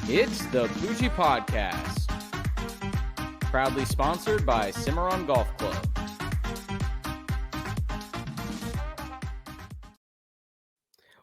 It's the Poojie Podcast, proudly sponsored by Cimarron Golf Club.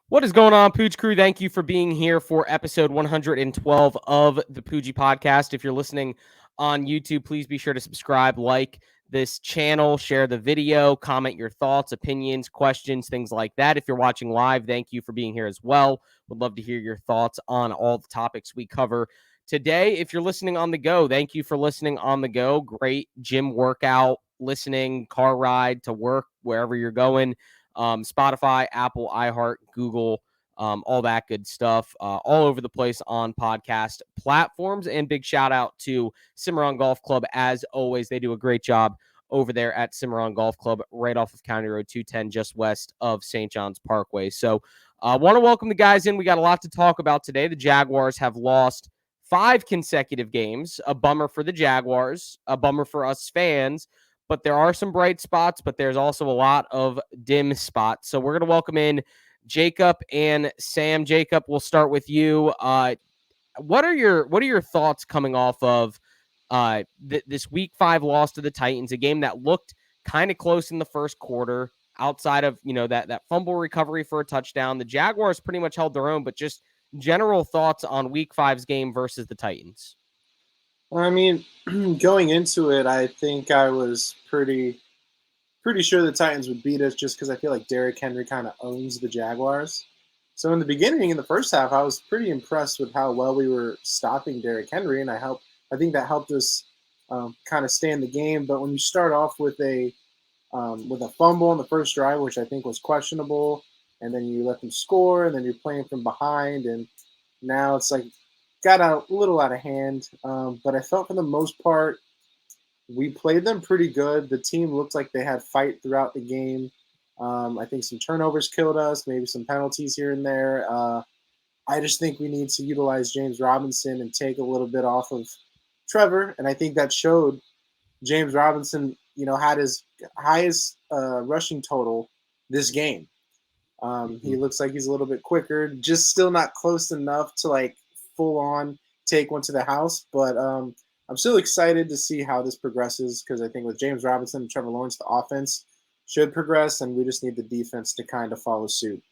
What is going on, Pooch Crew? Thank you for being here for episode 112 of the Poojie Podcast. If you're listening on YouTube, please be sure to subscribe, like this channel, share the video, comment your thoughts, opinions, questions, things like that. If you're watching live, thank you for being here as well. Would love to hear your thoughts on all the topics we cover today. If you're listening on the go, thank you for listening on the go. Great gym workout, listening, car ride to work, wherever you're going. Spotify, Apple, iHeart, Google, all that good stuff, all over the place on podcast platforms. And big shout out to Cimarron Golf Club. As always, they do a great job over there at Cimarron Golf Club, right off of County Road 210, just west of St. John's Parkway. So I want to welcome the guys in. We got a lot to talk about today. The Jaguars have lost 5 consecutive games. A bummer for the Jaguars, a bummer for us fans. But there are some bright spots, but there's also a lot of dim spots. So we're going to welcome in Jacob and Sam. Jacob, we'll start with you. What are your thoughts coming off of this Week 5 loss to the Titans, a game that looked kind of close in the first quarter, outside of that fumble recovery for a touchdown? The Jaguars pretty much held their own, but just general thoughts on Week 5's game versus the Titans. I mean, going into it, I think I was pretty sure the Titans would beat us just because I feel like Derrick Henry kind of owns the Jaguars. So in the beginning, in the first half, I was pretty impressed with how well we were stopping Derrick Henry, and I think that helped us kind of stay in the game. But when you start off with a fumble on the first drive, which I think was questionable, and then you let them score, and then you're playing from behind, and now it's like got a little out of hand, but I felt for the most part we played them pretty good. The team looked like they had fight throughout the game. I think some turnovers killed us, maybe some penalties here and there. I just think we need to utilize James Robinson and take a little bit off of Trevor, and I think that showed. James Robinson, had his highest rushing total this game. He looks like he's a little bit quicker, just still not close enough to full on take one to the house, but I'm still excited to see how this progresses, because I think with James Robinson and Trevor Lawrence, the offense should progress, and we just need the defense to kind of follow suit.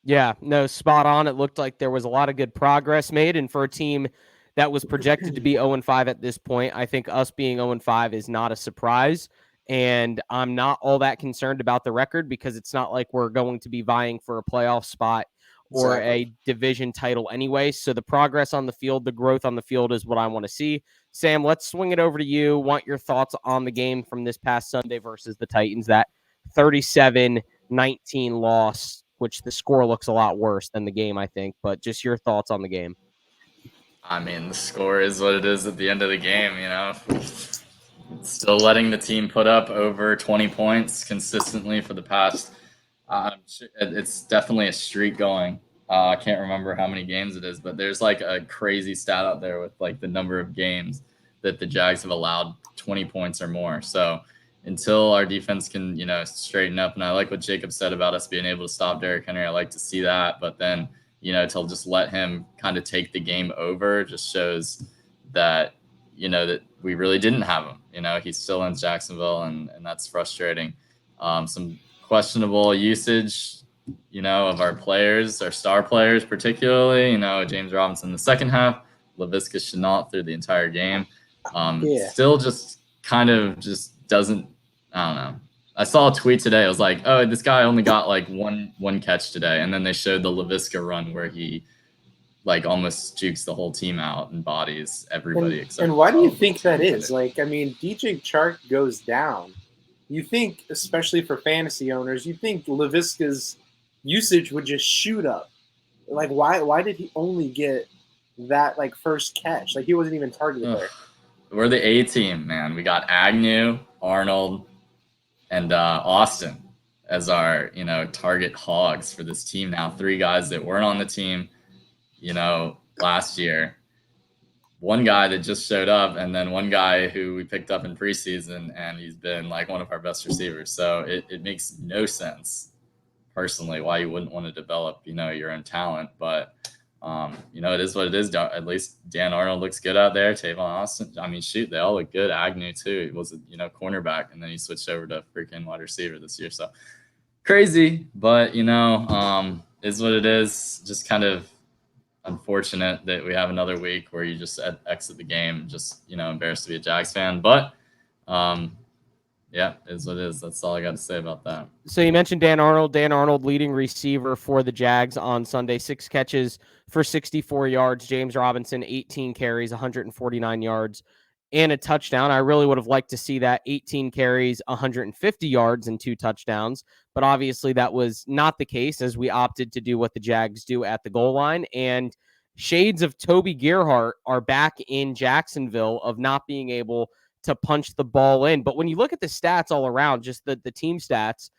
Yeah, no, spot on. It looked like there was a lot of good progress made, and for a team that was projected to be 0-5 at this point, I think us being 0-5 is not a surprise, and I'm not all that concerned about the record, because it's not like we're going to be vying for a playoff spot or a division title anyway. So the progress on the field, the growth on the field is what I want to see. Sam, let's swing it over to you. Want your thoughts on the game from this past Sunday versus the Titans, that 37-19 loss, which the score looks a lot worse than the game, I think, but just your thoughts on the game. I mean, the score is what it is at the end of the game, Still letting the team put up over 20 points consistently for the past it's definitely a streak going. I can't remember how many games it is, but there's a crazy stat out there with the number of games that the Jags have allowed 20 points or more. So until our defense can, straighten up, and I like what Jacob said about us being able to stop Derrick Henry. I like to see that, but then, to just let him kind of take the game over just shows that, that we really didn't have him. He's still in Jacksonville, and that's frustrating. Some questionable usage, of our players, our star players particularly. James Robinson in the second half, Laviska Shenault through the entire game. Still just kind of just doesn't, I don't know. I saw a tweet today. I was like, oh, this guy only got one catch today. And then they showed the Laviska run where he almost jukes the whole team out and bodies everybody except. And why do you think that is? DJ Chark goes down. You think, especially for fantasy owners, you think Laviska's usage would just shoot up. Why did he only get that first catch? He wasn't even targeted there. We're the A team, man. We got Agnew, Arnold, and Austin as our target hogs for this team now. 3 guys that weren't on the team, last year. One guy that just showed up, and then one guy who we picked up in preseason, and he's been one of our best receivers. So it makes no sense personally why you wouldn't want to develop, your own talent. But It is what it is. At least Dan Arnold looks good out there. Tavon Austin. I mean, shoot, they all look good. Agnew too. He was cornerback, and then he switched over to freaking wide receiver this year. So crazy, but is what it is. Just kind of unfortunate that we have another week where you just exit the game. Just embarrassed to be a Jags fan, but yeah, is what it is. That's all I got to say about that. So you mentioned Dan Arnold. Dan Arnold, leading receiver for the Jags on Sunday, 6 catches for 64 yards. James Robinson, 18 carries, 149 yards, and a touchdown. I really would have liked to see that 18 carries, 150 yards, and 2 touchdowns. But obviously that was not the case, as we opted to do what the Jags do at the goal line. And shades of Toby Gerhart are back in Jacksonville of not being able to punch the ball in. But when you look at the stats all around, just the team stats,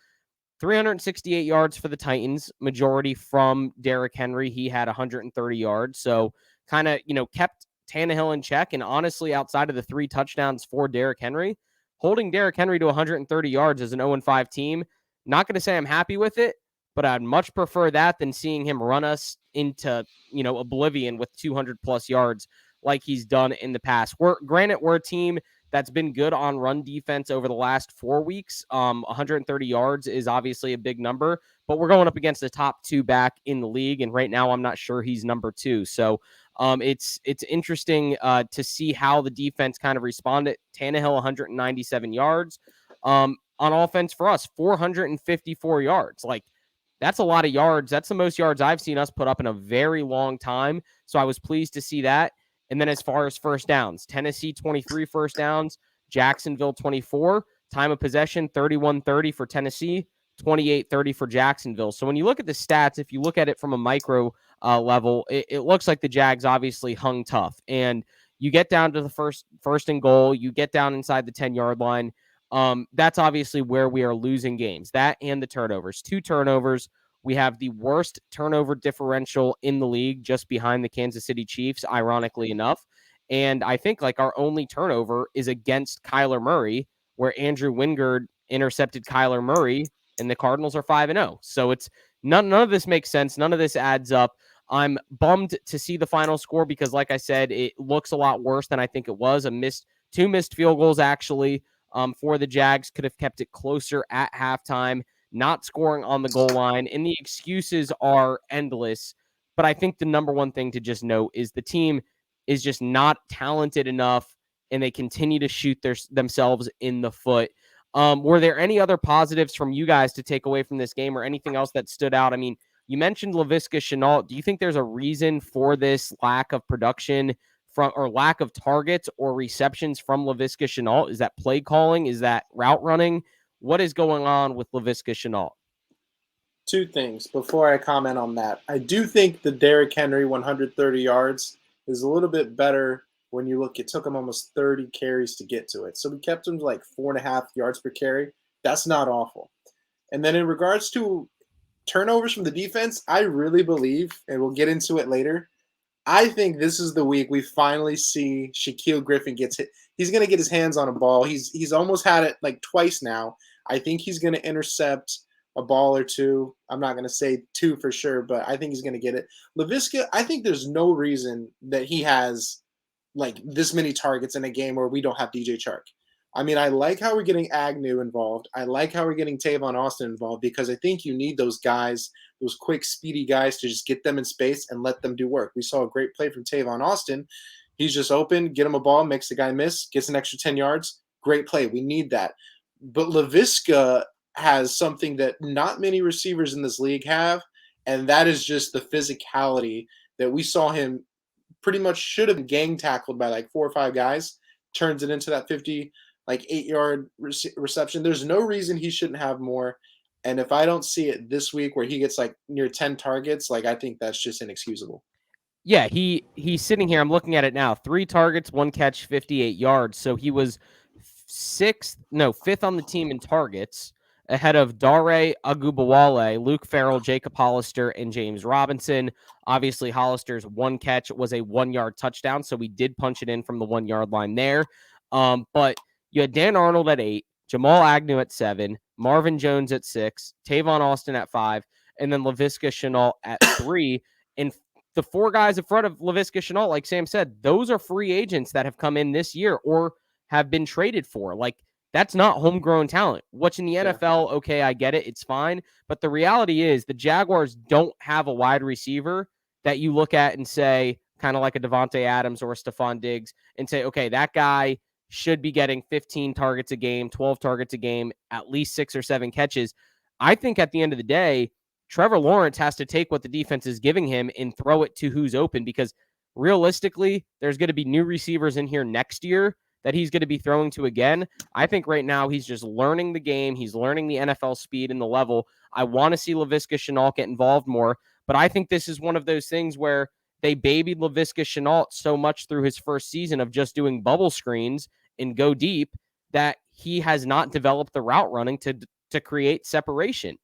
368 yards for the Titans, majority from Derrick Henry. He had 130 yards. So kind of, kept Tannehill in check. And honestly, outside of the 3 touchdowns for Derrick Henry, holding Derrick Henry to 130 yards as an 0-5 team, not going to say I'm happy with it, but I'd much prefer that than seeing him run us into, oblivion with 200 plus yards like he's done in the past. Granted, we're a team that's been good on run defense over the last 4 weeks. 130 yards is obviously a big number, but we're going up against the top 2 back in the league. And right now I'm not sure he's number 2. So it's interesting to see how the defense kind of responded. Tannehill, 197 yards on offense for us, 454 yards. Like, that's a lot of yards. That's the most yards I've seen us put up in a very long time. So I was pleased to see that. And then as far as first downs, Tennessee 23 first downs, Jacksonville 24. Time of possession 31-30 for Tennessee, 28-30 for Jacksonville. So when you look at the stats, if you look at it from a micro level, it looks like the Jags obviously hung tough. And you get down to the first and goal, you get down inside the 10-yard line. That's obviously where we are losing games. That and the turnovers. 2 turnovers. We have the worst turnover differential in the league, just behind the Kansas City Chiefs, ironically enough. And I think our only turnover is against Kyler Murray, where Andrew Wingard intercepted Kyler Murray, and the Cardinals are 5-0. So it's none of this makes sense. None of this adds up. I'm bummed to see the final score because, like I said, it looks a lot worse than I think it was. 2 missed field goals, actually, for the Jags. Could have kept it closer at halftime. Not scoring on the goal line, and the excuses are endless. But I think the number one thing to just note is the team is just not talented enough, and they continue to shoot themselves in the foot. Were there any other positives from you guys to take away from this game, or anything else that stood out? I mean, you mentioned Laviska Shenault. Do you think there's a reason for this lack of production or lack of targets or receptions from Laviska Shenault? Is that play calling? Is that route running? What is going on with Laviska Shenault? 2 things before I comment on that. I do think the Derrick Henry 130 yards is a little bit better when you look. It took him almost 30 carries to get to it. So we kept him to 4.5 yards per carry. That's not awful. And then in regards to turnovers from the defense, I really believe, and we'll get into it later, I think this is the week we finally see Shaquille Griffin gets hit. He's going to get his hands on a ball. He's almost had it twice now. I think he's going to intercept a ball or 2. I'm not going to say 2 for sure, but I think he's going to get it. Laviska, I think there's no reason that he has this many targets in a game where we don't have DJ Chark. I mean, I like how we're getting Agnew involved. I like how we're getting Tavon Austin involved because I think you need those guys, those quick, speedy guys to just get them in space and let them do work. We saw a great play from Tavon Austin. He's just open, get him a ball, makes the guy miss, gets an extra 10 yards. Great play. We need that. But Laviska has something that not many receivers in this league have, and that is just the physicality that we saw him pretty much should have gang tackled by 4 or 5 guys, turns it into that 8-yard reception. There's no reason he shouldn't have more. And if I don't see it this week where he gets near 10 targets, I think that's just inexcusable. Yeah, he's sitting here. I'm looking at it now. 3 targets, 1 catch, 58 yards. So he was 5th on the team in targets, ahead of Dare Agubawale, Luke Farrell, Jacob Hollister, and James Robinson. Obviously, Hollister's 1 catch was a 1-yard touchdown, so we did punch it in from the 1-yard line there. But you had Dan Arnold at 8, Jamal Agnew at 7, Marvin Jones at 6, Tavon Austin at 5, and then Laviska Shenault at 3. And the four guys in front of Laviska Shenault, like Sam said, those are free agents that have come in this year or have been traded for. Like, that's not homegrown talent. Watching the NFL, okay, I get it. It's fine. But the reality is the Jaguars don't have a wide receiver that you look at and say, kind of like a Devontae Adams or a Stephon Diggs, and say, okay, that guy should be getting 15 targets a game, 12 targets a game, at least 6 or 7 catches. I think at the end of the day, Trevor Lawrence has to take what the defense is giving him and throw it to who's open, because realistically, there's going to be new receivers in here next year that he's going to be throwing to again. I think right now he's just learning the game. He's learning the NFL speed and the level. I want to see Laviska Shenault get involved more, but I think this is one of those things where they babied Laviska Shenault so much through his first season of just doing bubble screens and go deep that he has not developed the route running to create separation.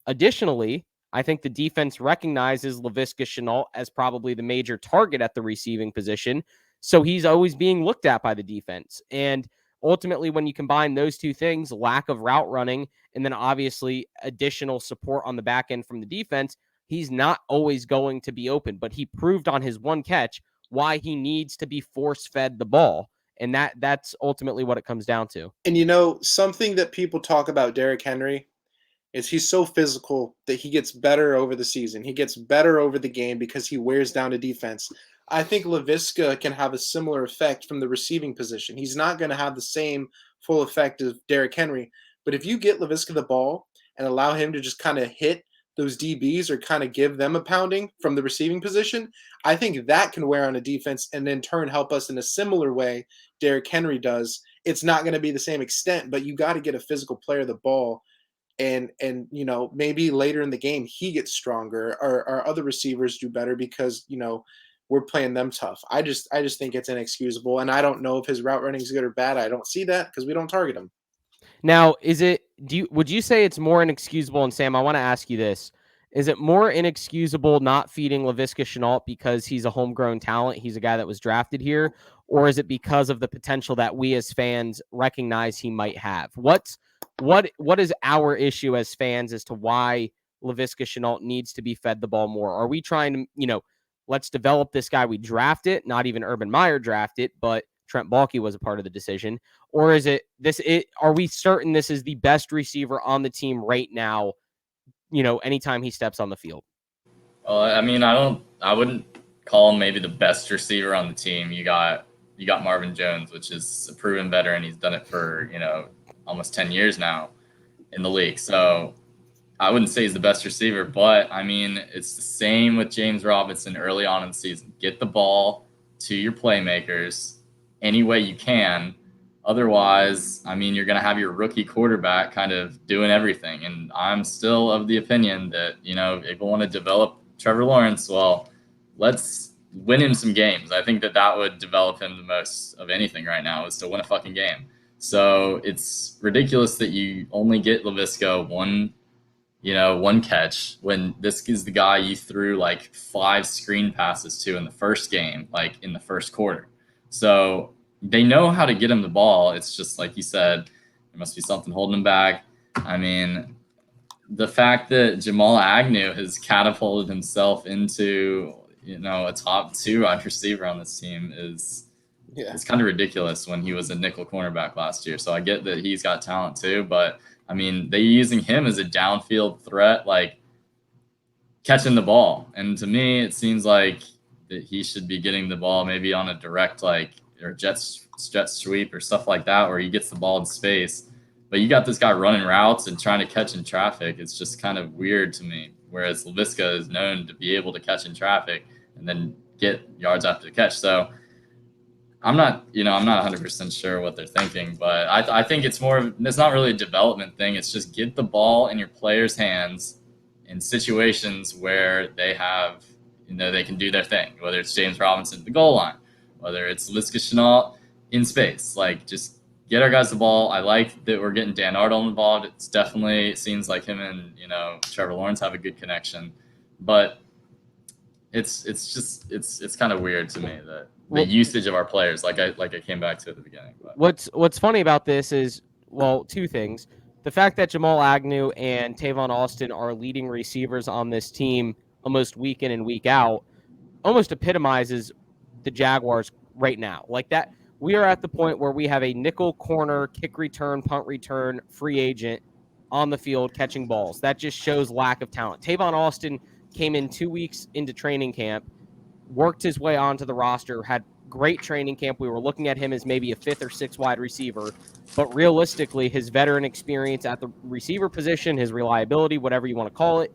Additionally, I think the defense recognizes Laviska Shenault as probably the major target at the receiving position. So he's always being looked at by the defense. And ultimately, when you combine those two things, lack of route running, and then obviously additional support on the back end from the defense, he's not always going to be open. But he proved on his one catch why he needs to be force-fed the ball. And that's ultimately what it comes down to. And something that people talk about Derrick Henry is he's so physical that he gets better over the season. He gets better over the game because he wears down a defense. I think Laviska can have a similar effect from the receiving position. He's not going to have the same full effect of Derrick Henry, but if you get Laviska the ball and allow him to just kind of hit those DBs or kind of give them a pounding from the receiving position, I think that can wear on a defense and in turn help us in a similar way Derrick Henry does. It's not going to be the same extent, but you got to get a physical player the ball. And maybe later in the game he gets stronger, or our other receivers do better because we're playing them tough. I just think it's inexcusable, and I don't know if his route running is good or bad. I don't see that because we don't target him. Now, would you say it's more inexcusable? And Sam, I want to ask you this: is it more inexcusable not feeding Laviska Shenault because he's a homegrown talent, he's a guy that was drafted here, or is it because of the potential that we as fans recognize he might have? What is our issue as fans as to why Laviska Shenault needs to be fed the ball more? Are we trying to, let's develop this guy we drafted, not even Urban Meyer drafted, but Trent Baalke was a part of the decision? Or is are we certain this is the best receiver on the team right now, anytime he steps on the field? Well, I mean, I wouldn't call him maybe the best receiver on the team. You got Marvin Jones, which is a proven veteran. He's done it for, almost 10 years now in the league. So I wouldn't say he's the best receiver, but I mean, it's the same with James Robinson early on in the season. Get the ball to your playmakers any way you can. Otherwise, I mean, you're going to have your rookie quarterback kind of doing everything. And I'm still of the opinion that, if people want to develop Trevor Lawrence, well, let's win him some games. I think that would develop him the most of anything right now, is to win a fucking game. So it's ridiculous that you only get Laviska one catch when this is the guy you threw like 5 screen passes to in the first game, like in the first quarter. So they know how to get him the ball. It's just like you said, there must be something holding him back. I mean, the fact that Jamal Agnew has catapulted himself into, a top 2 wide receiver on this team is it's kind of ridiculous when he was a nickel cornerback last year. So I get that he's got talent too, but I mean, they're using him as a downfield threat, like catching the ball. And to me, it seems like that he should be getting the ball maybe on a direct, or jet sweep or stuff like that, where he gets the ball in space. But you got this guy running routes and trying to catch in traffic. It's just kind of weird to me. Whereas Laviska is known to be able to catch in traffic and then get yards after the catch. So I'm not 100% sure what they're thinking, but I think it's not really a development thing. It's just get the ball in your players' hands in situations where they have, they can do their thing, whether it's James Robinson at the goal line, whether it's Laviska Shenault in space. Like, just get our guys the ball. I like that we're getting Dan Arnold involved. It seems like him and, Trevor Lawrence have a good connection, but it's kind of weird to me that the usage of our players, like I came back to at the beginning. But What's funny about this is, well, 2 things. The fact that Jamal Agnew and Tavon Austin are leading receivers on this team almost week in and week out. almost epitomizes the Jaguars right now. Like that, we are at the point where we have a nickel corner, kick return, punt return, free agent on the field catching balls. That just shows lack of talent. Tavon Austin came in 2 weeks into training camp, worked his way onto the roster, had great training camp. We were looking at him as maybe a fifth or sixth wide receiver, but realistically, his veteran experience at the receiver position, his reliability, whatever you want to call it,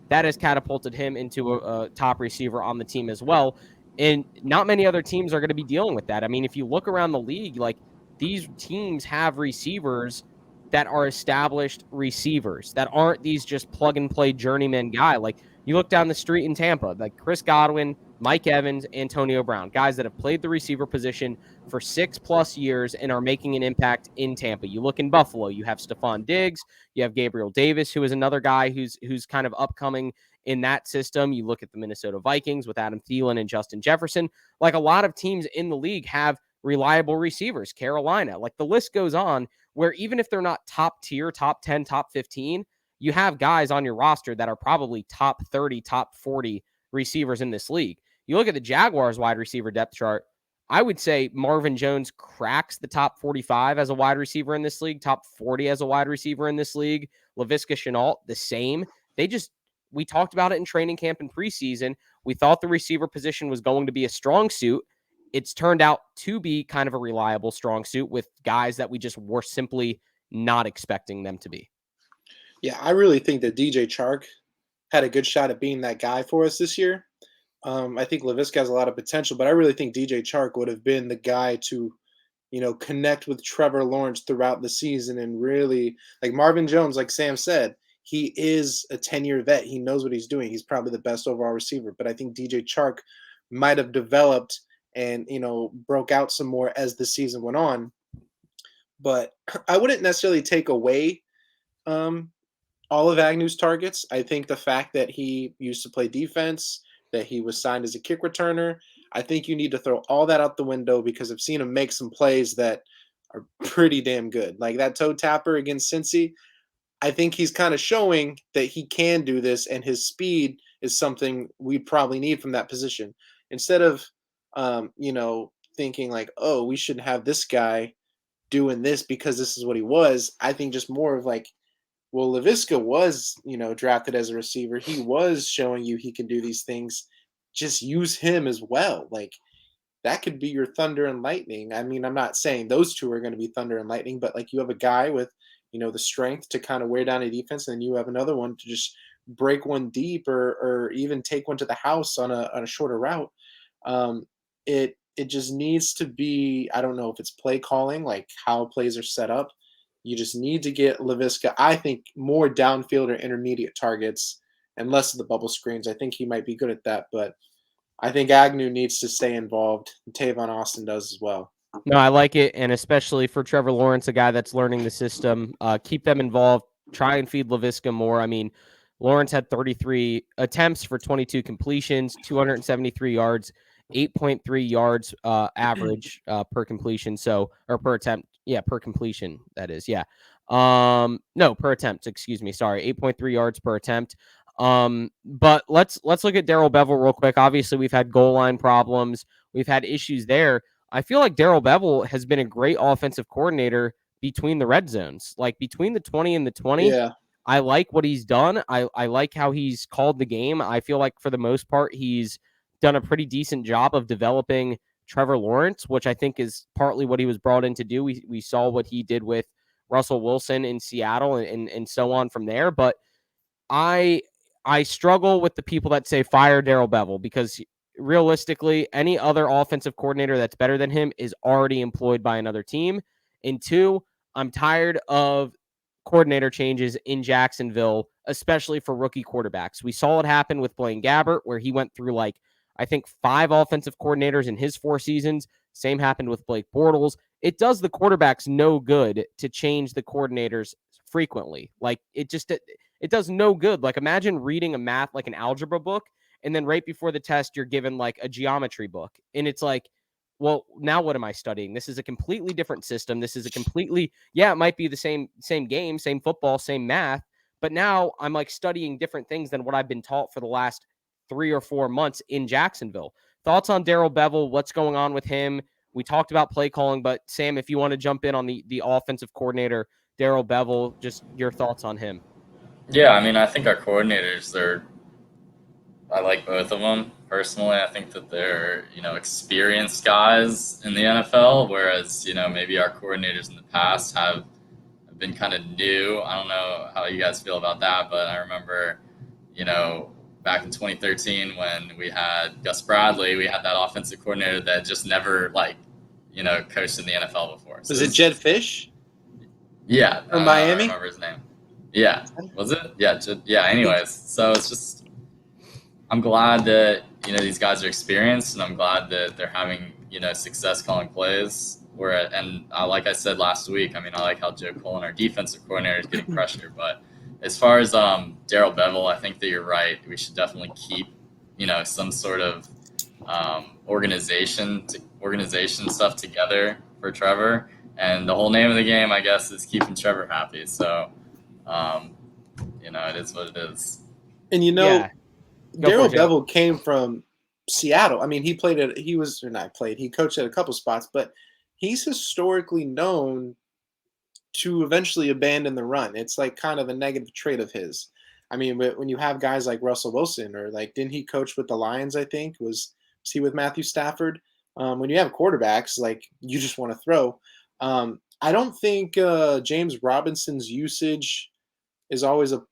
that has catapulted him into a top receiver on the team as well. And not many other teams are going to be dealing with that. I mean, if you look around the league, like these teams have receivers that are established receivers that aren't these just plug and play journeyman guy. Like you look down the street in Tampa, like Chris Godwin, Mike Evans, Antonio Brown, guys that have played the receiver position for 6+ years and are making an impact in Tampa. You look in Buffalo, you have Stephon Diggs, you have Gabriel Davis, who is another guy who's kind of upcoming in that system. You look at the Minnesota Vikings with Adam Thielen and Justin Jefferson. Like a lot of teams in the league have reliable receivers. Carolina, like the list goes on, where even if they're not top tier, top 10, top 15, you have guys on your roster that are probably top 30, top 40 receivers in this league. You look at the Jaguars wide receiver depth chart, I would say Marvin Jones cracks the top 45 as a wide receiver in this league, top 40 as a wide receiver in this league. Laviska Shenault, the same. We talked about it in training camp and preseason. We thought the receiver position was going to be a strong suit. It's turned out to be kind of a reliable strong suit with guys that we just were simply not expecting them to be. Yeah, I really think that DJ Chark had a good shot at being that guy for us this year. I think Laviska has a lot of potential, but I really think DJ Chark would have been the guy to, connect with Trevor Lawrence throughout the season and really, like Marvin Jones, like Sam said, he is a 10-year vet. He knows what he's doing. He's probably the best overall receiver, but I think DJ Chark might have developed and, broke out some more as the season went on. But I wouldn't necessarily take away all of Agnew's targets. I think the fact that he used to play defense, that he was signed as a kick returner, I think you need to throw all that out the window because I've seen him make some plays that are pretty damn good. Like that toe tapper against Cincy, I think he's kind of showing that he can do this, and his speed is something we probably need from that position. Instead of, thinking like, oh, we should have this guy doing this because this is what he was. I think just more of like, well, Laviska was, drafted as a receiver. He was showing you he can do these things. Just use him as well. Like that could be your thunder and lightning. I mean, I'm not saying those two are going to be thunder and lightning, but like you have a guy with, the strength to kind of wear down a defense, and then you have another one to just break one deep or even take one to the house on a shorter route. It just needs to be, I don't know if it's play calling, like how plays are set up. You just need to get Laviska, I think, more downfield or intermediate targets and less of the bubble screens. I think he might be good at that, but I think Agnew needs to stay involved. And Tavon Austin does as well. No, I like it, and especially for Trevor Lawrence, a guy that's learning the system, keep them involved. Try and feed Laviska more. I mean, Lawrence had 33 attempts for 22 completions, 273 yards, 8.3 yards average per completion. So, or per attempt. Yeah, per completion. That is. Yeah. No, per attempt. Excuse me. Sorry. 8.3 yards per attempt. But let's look at Daryl Bevel real quick. Obviously, we've had goal line problems. We've had issues there. I feel like Daryl Bevel has been a great offensive coordinator between the red zones, like between the 20 and the 20. Yeah. I like what he's done. I like how he's called the game. I feel like for the most part, he's done a pretty decent job of developing Trevor Lawrence, which I think is partly what he was brought in to do. We saw what he did with Russell Wilson in Seattle and so on from there. But I struggle with the people that say fire Daryl Bevel because realistically, any other offensive coordinator that's better than him is already employed by another team. And two, I'm tired of coordinator changes in Jacksonville, especially for rookie quarterbacks. We saw it happen with Blaine Gabbert, where he went through I think 5 offensive coordinators in his 4 seasons. Same happened with Blake Bortles. It does the quarterbacks no good to change the coordinators frequently. Like it does no good. Like imagine reading a math, like an algebra book, and then right before the test, you're given like a geometry book. And it's like, well, now what am I studying? This is a completely different system. This is a completely, it might be the same game, same football, same math, but now I'm like studying different things than what I've been taught for the last 3 or 4 months in Jacksonville. Thoughts on Daryl Bevel? What's going on with him? We talked about play calling, but Sam, if you want to jump in on the offensive coordinator, Daryl Bevel, just your thoughts on him. Yeah, I mean, I think our coordinators, I like both of them personally. I think that they're, experienced guys in the NFL, whereas, maybe our coordinators in the past have been kind of new. I don't know how you guys feel about that, but I remember, back in 2013 when we had Gus Bradley, we had that offensive coordinator that just never, coached in the NFL before. So Was it Jed Fish? Yeah. From Miami? I don't remember his name. Yeah. Was it? Yeah. Yeah. Anyways, so it's just, I'm glad that, these guys are experienced, and I'm glad that they're having, success calling plays. And like I said last week, I mean, I like how Joe Cullen, our defensive coordinator, is getting pressure. But as far as Daryl Bevel, I think that you're right. We should definitely keep, some sort of organization stuff together for Trevor. And the whole name of the game, I guess, is keeping Trevor happy. So, it is what it is. And Daryl Bevel came from Seattle. I mean, he coached at a couple spots, but he's historically known to eventually abandon the run. It's like kind of a negative trait of his. I mean, when you have guys like Russell Wilson, or didn't he coach with the Lions, I think? Was he with Matthew Stafford? When you have quarterbacks, you just want to throw. I don't think James Robinson's usage is always a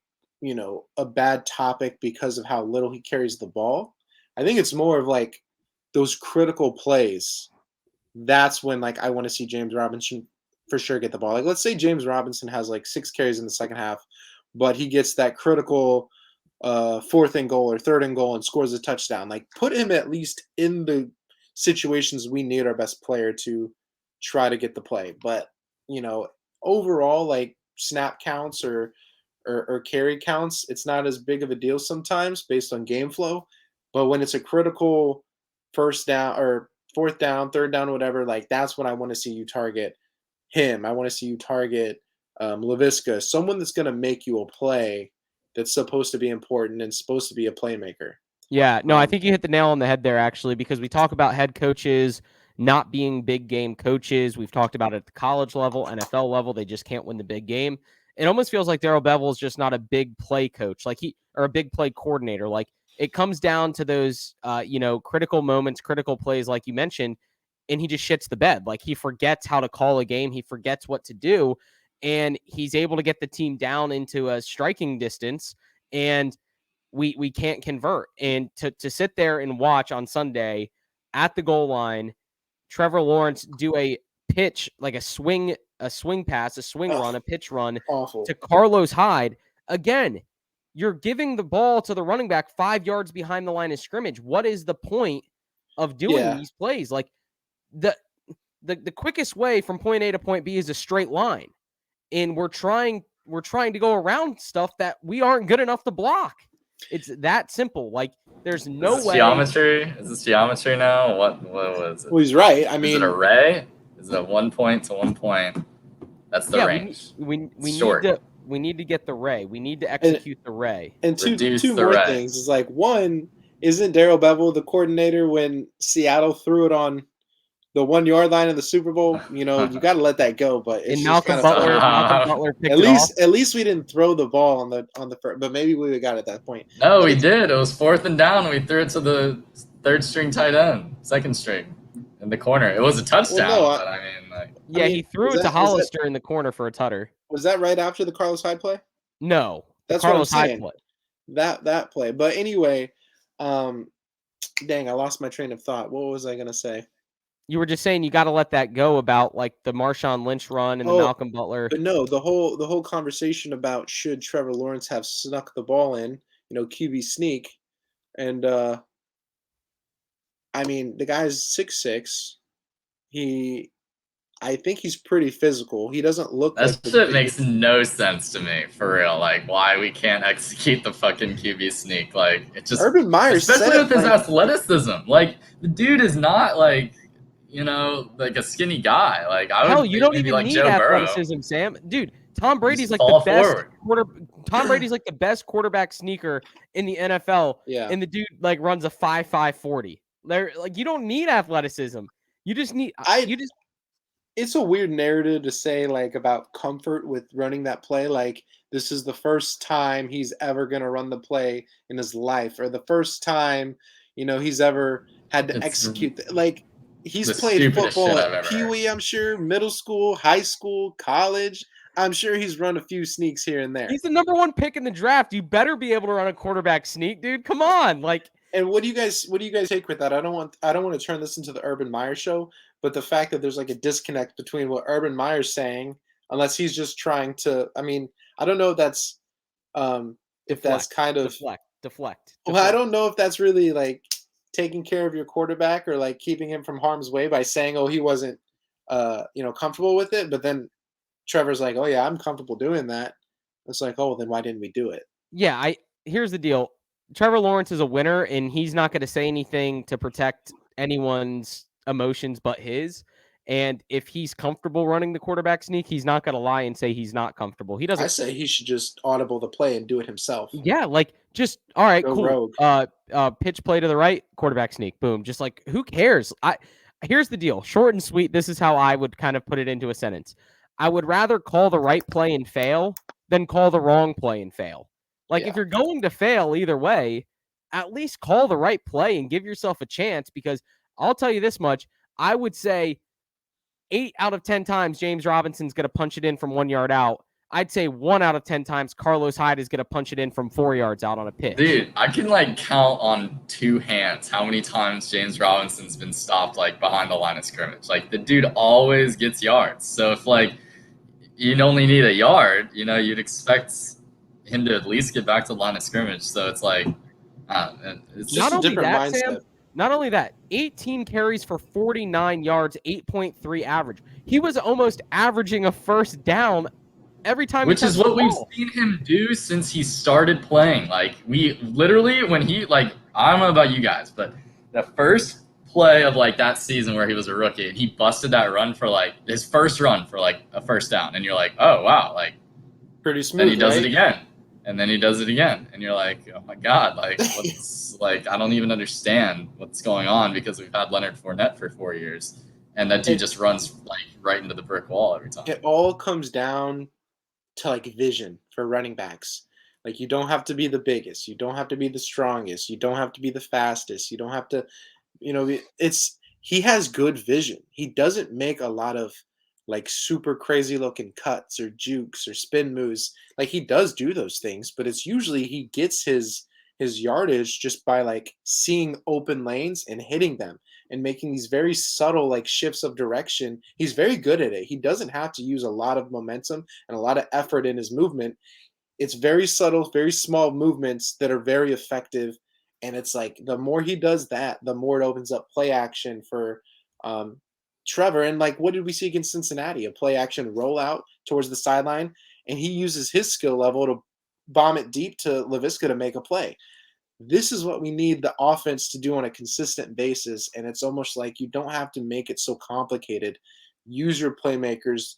bad topic because of how little he carries the ball. I think it's more of those critical plays. That's when I want to see James Robinson for sure get the ball. Let's say James Robinson has 6 carries in the second half, but he gets that critical 4th and goal or 3rd and goal and scores a touchdown. Put him at least in the situations we need our best player to try to get the play. But overall, snap counts or carry counts, it's not as big of a deal sometimes based on game flow. But when it's a critical 1st down or 4th down, 3rd down, whatever, that's when I want to see you target him. I want to see you target LaVisca, someone that's going to make you a play that's supposed to be important and supposed to be a playmaker. Yeah, no, I think you hit the nail on the head there, actually, because we talk about head coaches not being big game coaches. We've talked about it at the college level, NFL level. They just can't win the big game. It almost feels like Daryl Bevel is just not a big play coach, or a big play coordinator. It comes down to those, critical moments, critical plays, like you mentioned, and he just shits the bed. He forgets how to call a game. He forgets what to do, and he's able to get the team down into a striking distance, and we can't convert. And to sit there and watch on Sunday at the goal line, Trevor Lawrence do a pitch, a swing pass, a swing run, a pitch run to Carlos Hyde. Again, you're giving the ball to the running back 5 yards behind the line of scrimmage. What is the point of doing these plays? The quickest way from point A to point B is a straight line. And we're trying to go around stuff that we aren't good enough to block. It's that simple. There's no way. Geometry? Is this geometry now? What was it? Well, he's right. I mean, is it array? Is it 1 point to 1 point? That's the range. We need to get the ray. We need to execute the ray. And two more things is one, isn't Daryl Bevel the coordinator when Seattle threw it on the 1 yard line in the Super Bowl? You got to let that go. But it's Malcolm Butler picked at least we didn't throw the ball on the first, but maybe we got it at that point. No, we did. It was 4th and down. We threw it to the 3rd string tight end, 2nd string in the corner. It was a touchdown. Well, no, he threw it to Hollister in the corner for a tutter. Was that right after the Carlos Hyde play? No, that's Carlos what I'm saying. Hyde play. That play. But anyway, dang, I lost my train of thought. What was I gonna say? You were just saying you got to let that go about the Marshawn Lynch run and the Malcolm Butler. But no, the whole conversation about should Trevor Lawrence have snuck the ball in, QB sneak, and I mean the guy's 6'6". I think he's pretty physical. He doesn't look. That shit makes no sense to me, for real. Why we can't execute the fucking QB sneak? It just Urban Meyer, especially with his athleticism. The dude is not a skinny guy. I would you don't even need Joe athleticism, Burrow. Sam. Dude, Tom Brady's like fall the best forward. Tom Brady's like the best quarterback sneaker in the NFL. Yeah. And the dude like runs a 5.5 40. They're like, you don't need athleticism. You just need It's a weird narrative to say like about comfort with running that play. Like this is the first time he's ever going to run the play in his life, or the first time, he's ever had to execute. Like he's the played stupidest football shit I've at ever Pee heard. Wee, I'm sure, middle school, high school, college. I'm sure he's run a few sneaks here and there. he's the number 1 pick in the draft. You better be able to run a quarterback sneak, dude. Come on. Like, And what do you guys take with that? I don't want to turn this into the Urban Meyer show, but the fact that there's like a disconnect between what Urban Meyer's saying, unless he's just trying to. I mean, I don't know if that's kind of deflect. Well, I don't know if that's really like taking care of your quarterback or like keeping him from harm's way by saying, "Oh, he wasn't, comfortable with it." But then Trevor's like, "Oh yeah, I'm comfortable doing that." It's like, "Oh, then why didn't we do it?" Yeah, here's the deal. Trevor Lawrence is a winner, and he's not going to say anything to protect anyone's emotions but his. And if he's comfortable running the quarterback sneak, he's not going to lie and say he's not comfortable. He doesn't. I say he should just audible the play and do it himself. Yeah, like just all right, Go cool. rogue. Pitch play to the right, quarterback sneak, boom. Just like who cares? Here's the deal, short and sweet. This is how I would kind of put it into a sentence. I would rather call the right play and fail than call the wrong play and fail. Like if you're going to fail either way, at least call the right play and give yourself a chance, because I'll tell you this much. I would say 8 out of 10 times James Robinson's going to punch it in from 1 yard out. I'd say 1 out of 10 times Carlos Hyde is going to punch it in from 4 yards out on a pitch. Dude, I can like count on 2 hands how many times James Robinson's been stopped like behind the line of scrimmage. Like the dude always gets yards. So if like you'd only need a yard, you'd expect him to at least get back to the line of scrimmage. So it's like, it's just a different mindset. Sam, not only that, 18 carries for 49 yards, 8.3 average. He was almost averaging a first down every time. Which is what we've seen him do since he started playing. Like we literally, when he like, I don't know about you guys, but the first play of like that season where he was a rookie and he busted that run for like his first run for like a first down, and you're like, oh wow, like pretty smooth. Then he does it again, and then he does it again, and you're like, oh my god, like what's like I don't even understand what's going on, because we've had Leonard Fournette for 4 years, and that dude just runs like right into the brick wall every time. It all comes down to like vision for running backs. Like you don't have to be the biggest, you don't have to be the strongest, you don't have to be the fastest, you don't have to, he has good vision. He doesn't make a lot of like super crazy looking cuts or jukes or spin moves. Like he does do those things, but it's usually he gets his yardage just by like seeing open lanes and hitting them and making these very subtle like shifts of direction. He's very good at it. He doesn't have to use a lot of momentum and a lot of effort in his movement. It's very subtle, very small movements that are very effective. And it's like the more he does that, the more it opens up play action for Trevor. And like, what did we see against Cincinnati? A play action rollout towards the sideline, and he uses his skill level to bomb it deep to LaVisca to make a play. This is what we need the offense to do on a consistent basis, and it's almost like you don't have to make it so complicated. Use your playmakers,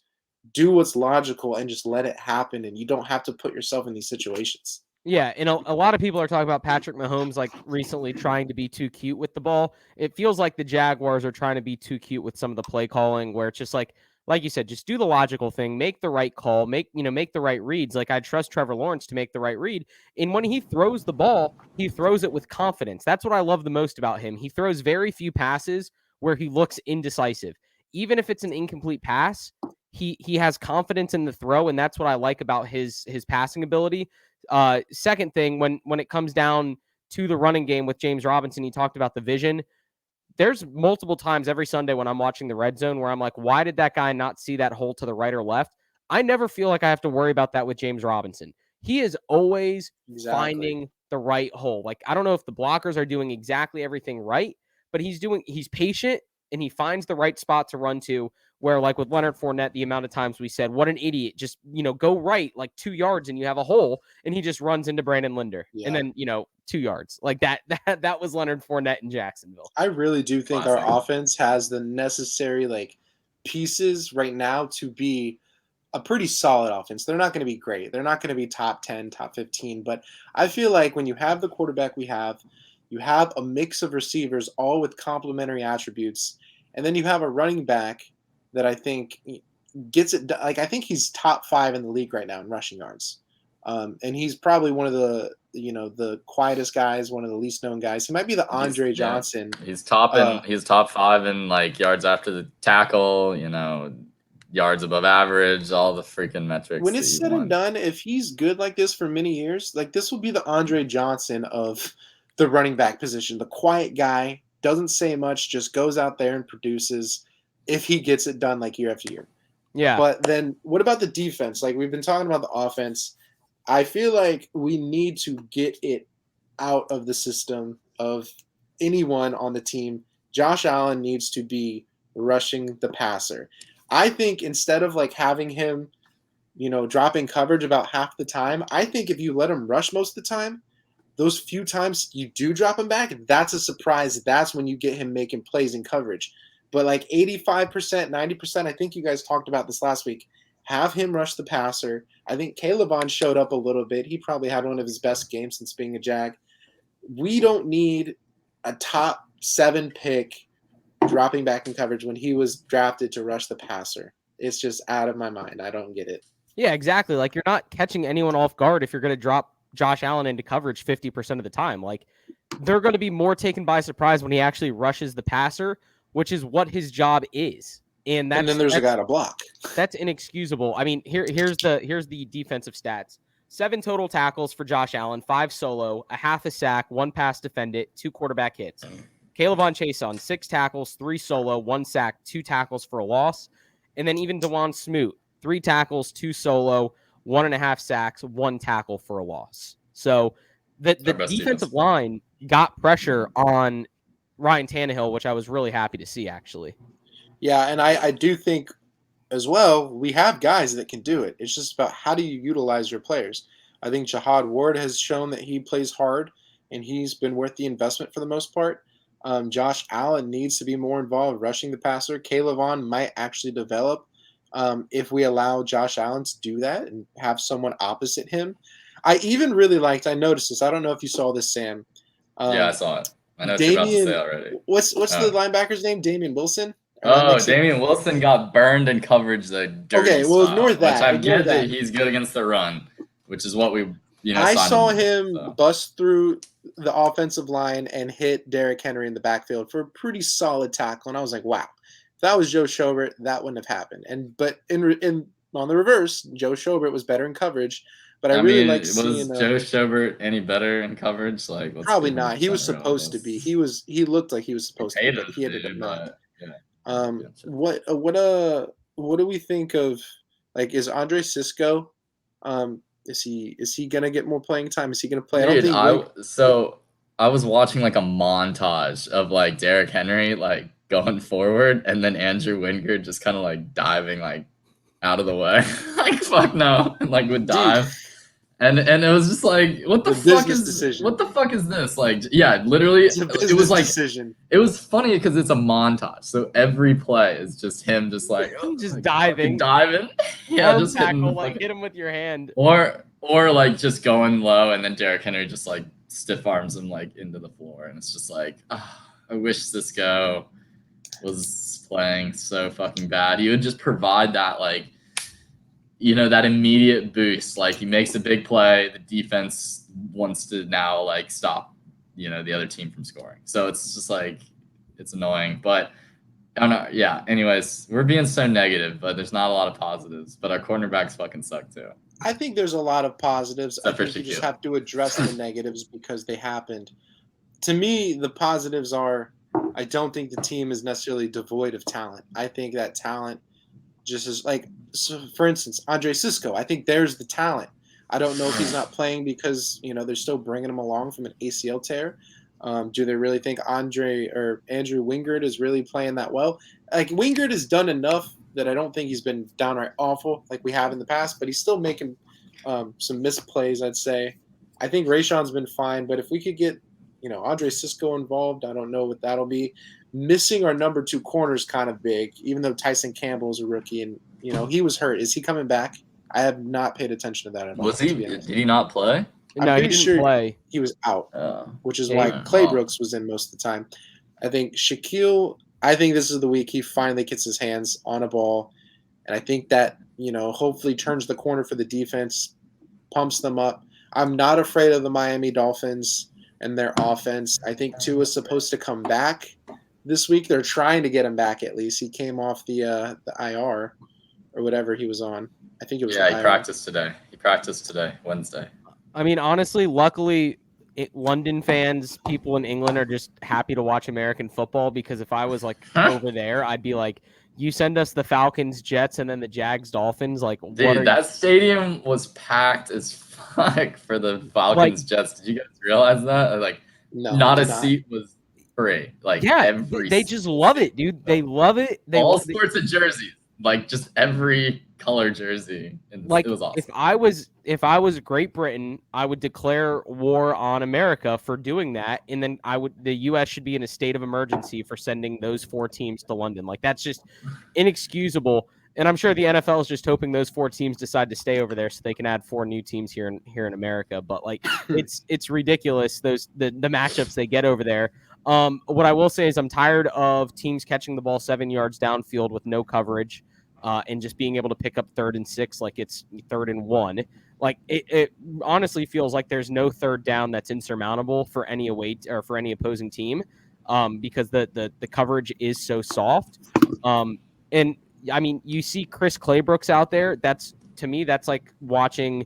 do what's logical, and just let it happen, and you don't have to put yourself in these situations. Yeah, and a lot of people are talking about Patrick Mahomes like recently trying to be too cute with the ball. It feels like the Jaguars are trying to be too cute with some of the play calling, where it's just like you said, just do the logical thing, make the right call, make the right reads. Like I trust Trevor Lawrence to make the right read. And when he throws the ball, he throws it with confidence. That's what I love the most about him. He throws very few passes where he looks indecisive. Even if it's an incomplete pass, he has confidence in the throw, and that's what I like about his passing ability. Second thing, when it comes down to the running game with James Robinson, he talked about the vision. There's multiple times every Sunday when I'm watching the red zone where I'm like, why did that guy not see that hole to the right or left? I never feel like I have to worry about that with James Robinson. He is always finding the right hole. Like, I don't know if the blockers are doing exactly everything right, but he's patient and he finds the right spot to run to, where like with Leonard Fournette, the amount of times we said, what an idiot, just, go right like 2 yards and you have a hole, and he just runs into Brandon Linder. Yeah. And then, 2 yards like that was Leonard Fournette in Jacksonville. I really do think our offense has the necessary like pieces right now to be a pretty solid offense. They're not going to be great. They're not going to be top 10, top 15. But I feel like when you have the quarterback we have, you have a mix of receivers all with complementary attributes, and then you have a running back that I think gets it. Like I think he's top 5 in the league right now in rushing yards, and he's probably one of the quietest guys, one of the least known guys. He might be the Andre Johnson. He's top 5 in like yards after the tackle. Yards above average, all the freaking metrics. When it's said and done, if he's good like this for many years, like this will be the Andre Johnson of the running back position. The quiet guy, doesn't say much, just goes out there and produces if he gets it done like year after year. Yeah. But then what about the defense? Like we've been talking about the offense. I feel like we need to get it out of the system of anyone on the team. Josh Allen needs to be rushing the passer. I think instead of like having him, dropping coverage about half the time, I think if you let him rush most of the time, those few times you do drop him back, that's a surprise. That's when you get him making plays in coverage. But like 85%, 90%, I think you guys talked about this last week, have him rush the passer. I think Caleb showed up a little bit. He probably had one of his best games since being a Jag. We don't need a top 7 pick dropping back in coverage when he was drafted to rush the passer. It's just out of my mind. I don't get it. Yeah, exactly. Like you're not catching anyone off guard if you're going to drop Josh Allen into coverage 50% of the time. Like they're going to be more taken by surprise when he actually rushes the passer, which is what his job is. And then there's a guy to block. That's inexcusable. I mean, here's the defensive stats. 7 total tackles for Josh Allen, 5 solo, a half a sack, 1 pass defended, 2 quarterback hits. Caleb Chason, 6 tackles, 3 solo, 1 sack, 2 tackles for a loss. And then even DeJuan Smoot, 3 tackles, 2 solo, 1.5 sacks, 1 tackle for a loss. So the defensive line got pressure on Ryan Tannehill, which I was really happy to see, actually. Yeah, and I do think as well, we have guys that can do it. It's just about how do you utilize your players. I think Jahad Ward has shown that he plays hard, and he's been worth the investment for the most part. Josh Allen needs to be more involved rushing the passer. Caleb might actually develop if we allow Josh Allen to do that and have someone opposite him. I even really liked – I noticed this. I don't know if you saw this, Sam. Yeah, I saw it. I know what you're about to say already. What's the linebacker's name? Damian Wilson? Damian Wilson got burned in coverage the dirty well, style, ignore that. Which I get that he's good against the run, which is what we I saw him bust through the offensive line and hit Derrick Henry in the backfield for a pretty solid tackle, and I was like, wow. If that was Joe Schobert, that wouldn't have happened. But on the reverse, Joe Schobert was better in coverage. But I really like seeing. Was Joe Schobert any better in coverage? Like probably not. He was supposed to be. He looked like he was supposed to be, but he ended up not. What do we think of? Like, is Andre Sisco? Is he gonna get more playing time? Is he gonna play? Dude, I was watching like a montage of like Derrick Henry like going forward, and then Andrew Wingard just kind of like diving like out of the way, like fuck no, like would dive. Dude. And it was just like, what the fuck is this? Like, yeah, literally, it was like decision. It was funny because it's a montage, so every play is just him, just like just diving, yeah, just tackle, hit him with your hand, or like just going low, and then Derrick Henry just like stiff arms him like into the floor, and it's just like, I wish Sisco was playing so fucking bad. He would just provide that like, that immediate boost. Like he makes a big play, the defense wants to now like stop, the other team from scoring. So it's just like, it's annoying, but I don't know. Yeah. Anyways, we're being so negative, but there's not a lot of positives, but our cornerbacks fucking suck too. I think there's a lot of positives. I think you just have to address the negatives because they happened. To me, the positives are, I don't think the team is necessarily devoid of talent. I think that talent just is like, so for instance, Andre Sisco, I think there's the talent. I don't know if he's not playing because, they're still bringing him along from an ACL tear. Do they really think Andrew Wingard is really playing that well? Like Wingard has done enough that I don't think he's been downright awful like we have in the past, but he's still making some missed plays, I'd say. I think Rayshon's been fine, but if we could get, Andre Sisco involved, I don't know what that'll be. Missing our number 2 corner is kind of big, even though Tyson Campbell is a rookie and he was hurt. Is he coming back? I have not paid attention to that at all. Was he? Did he not play? I'm No, he pretty didn't sure play. he was out, which is Yeah, why yeah. Clay Brooks was in most of the time. I think Shaquille, I think this is the week he finally gets his hands on a ball. And I think that, hopefully turns the corner for the defense, pumps them up. I'm not afraid of the Miami Dolphins and their offense. I think Tua is supposed to come back this week. They're trying to get him back at least. He came off the IR or whatever he was on. I think it was Yeah, the he IR. practiced today. Wednesday. I mean, honestly, luckily, London fans, people in England are just happy to watch American football because if I was like over there, I'd be like, you send us the Falcons, Jets, and then the Jags, Dolphins. Like, what Dude, are that stadium was packed as fuck for the Falcons Jets. Did you guys realize that? Like, No, not I a did not. seat was free. Like, Yeah, every they just love it, dude. They love it. They all love it. sorts of jerseys, like just every color jersey. Like, it was awesome. if I was Great Britain, I would declare war on America for doing that, and then the U.S. should be in a state of emergency for sending those 4 teams to London. Like, that's just inexcusable. And I'm sure the NFL is just hoping those 4 teams decide to stay over there so they can add 4 new teams here in America. But like, it's ridiculous the matchups they get over there. What I will say is I'm tired of teams catching the ball 7 yards downfield with no coverage. And just being able to pick up 3rd and 6 like it's 3rd and 1. Like it honestly feels like there's no 3rd down that's insurmountable for any opposing team, because the coverage is so soft. And I mean, you see Chris Claybrooks out there. To me, that's like watching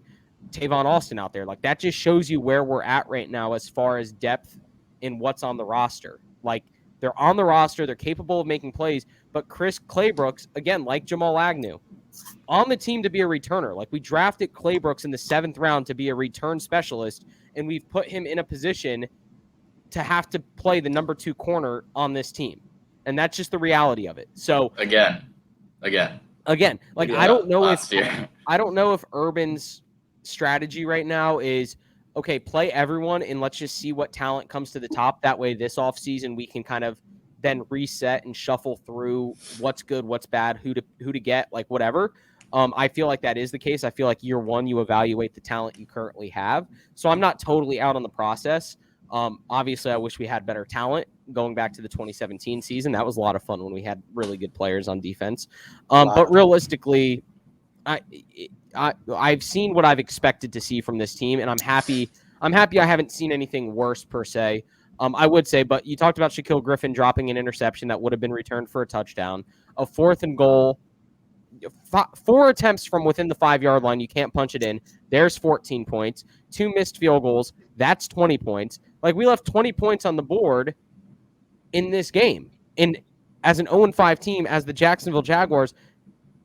Tavon Austin out there. Like, that just shows you where we're at right now as far as depth in what's on the roster. Like, they're on the roster. They're capable of making plays. But Chris Claybrooks, again, like Jamal Agnew, on the team to be a returner. Like, we drafted Claybrooks in the 7th round to be a return specialist, and we've put him in a position to have to play the number 2 corner on this team. And that's just the reality of it. So Again, like, yeah, I don't know if Urban's strategy right now is, okay, play everyone and let's just see what talent comes to the top. That way this offseason we can kind of then reset and shuffle through what's good, what's bad, who to get, like whatever. I feel like that is the case. I feel like year 1 you evaluate the talent you currently have. So I'm not totally out on the process. Obviously, I wish we had better talent going back to the 2017 season. That was a lot of fun when we had really good players on defense. But realistically, I've seen what I've expected to see from this team, and I'm happy I haven't seen anything worse per se. I would say, but you talked about Shaquille Griffin dropping an interception that would have been returned for a touchdown. A 4th and goal, 4 attempts from within the 5-yard line. You can't punch it in. There's 14 points. 2 missed field goals. That's 20 points. Like, we left 20 points on the board in this game. And as an 0-5 team, as the Jacksonville Jaguars,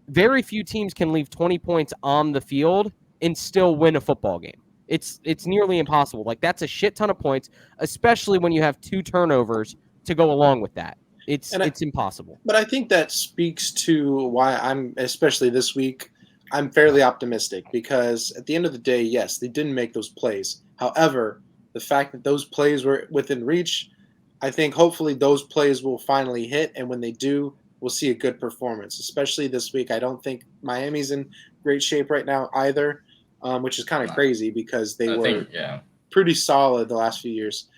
very few teams can leave 20 points on the field and still win a football game. It's nearly impossible. Like, that's a shit ton of points, especially when you have 2 turnovers to go along with that. It's impossible. But I think that speaks to why I'm, especially this week, I'm fairly optimistic because at the end of the day, yes, they didn't make those plays. However, the fact that those plays were within reach, I think hopefully those plays will finally hit, and when they do, we'll see a good performance, especially this week. I don't think Miami's in great shape right now either, which is kind of crazy because they were pretty solid the last few years.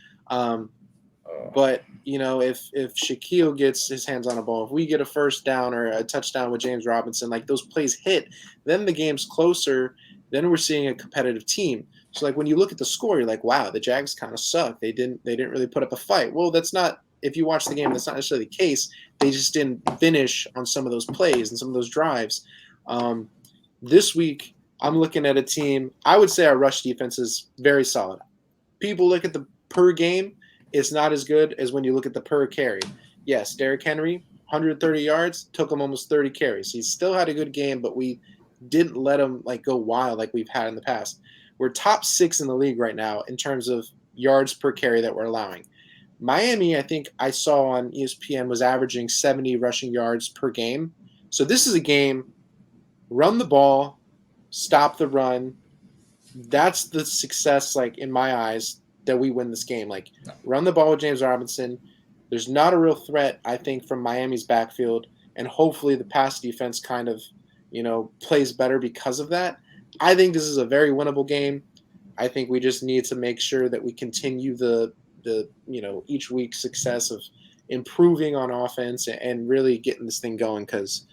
But, if Shaquille gets his hands on a ball, if we get a 1st down or a touchdown with James Robinson, like those plays hit, then the game's closer. Then we're seeing a competitive team. So, like, when you look at the score, you're like, wow, the Jags kind of suck. They didn't really put up a fight. Well, that's not – if you watch the game, that's not necessarily the case. They just didn't finish on some of those plays and some of those drives. This week, I'm looking at a team – I would say our rush defense is very solid. People look at the per game – it's not as good as when you look at the per carry. Yes, Derrick Henry, 130 yards, took him almost 30 carries. He still had a good game, but we didn't let him go wild like we've had in the past. We're top 6 in the league right now in terms of yards per carry that we're allowing. Miami, I think I saw on ESPN, was averaging 70 rushing yards per game. So this is a game, run the ball, stop the run. That's the success, in my eyes, that we win this game. Run the ball with James Robinson. There's not a real threat, I think, from Miami's backfield, and hopefully the pass defense kind of plays better because of that. I think this is a very winnable game. I think we just need to make sure that we continue the each week success of improving on offense and really getting this thing going, because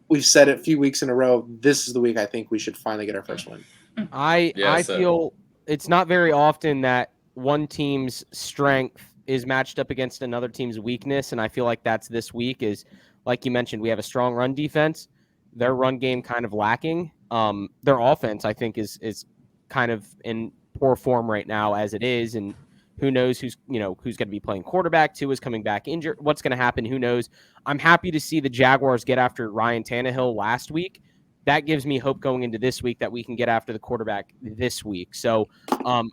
we've said it a few weeks in a row. This is the week I think we should finally get our first win. I feel it's not very often that one team's strength is matched up against another team's weakness, and I feel like that's this week. Is like you mentioned, we have a strong run defense. Their run game kind of lacking. Their offense, I think, is kind of in poor form right now as it is, and who knows who's going to be playing quarterback. Tua is coming back injured. What's going to happen? Who knows? I'm happy to see the Jaguars get after Ryan Tannehill last week. That gives me hope going into this week that we can get after the quarterback this week. So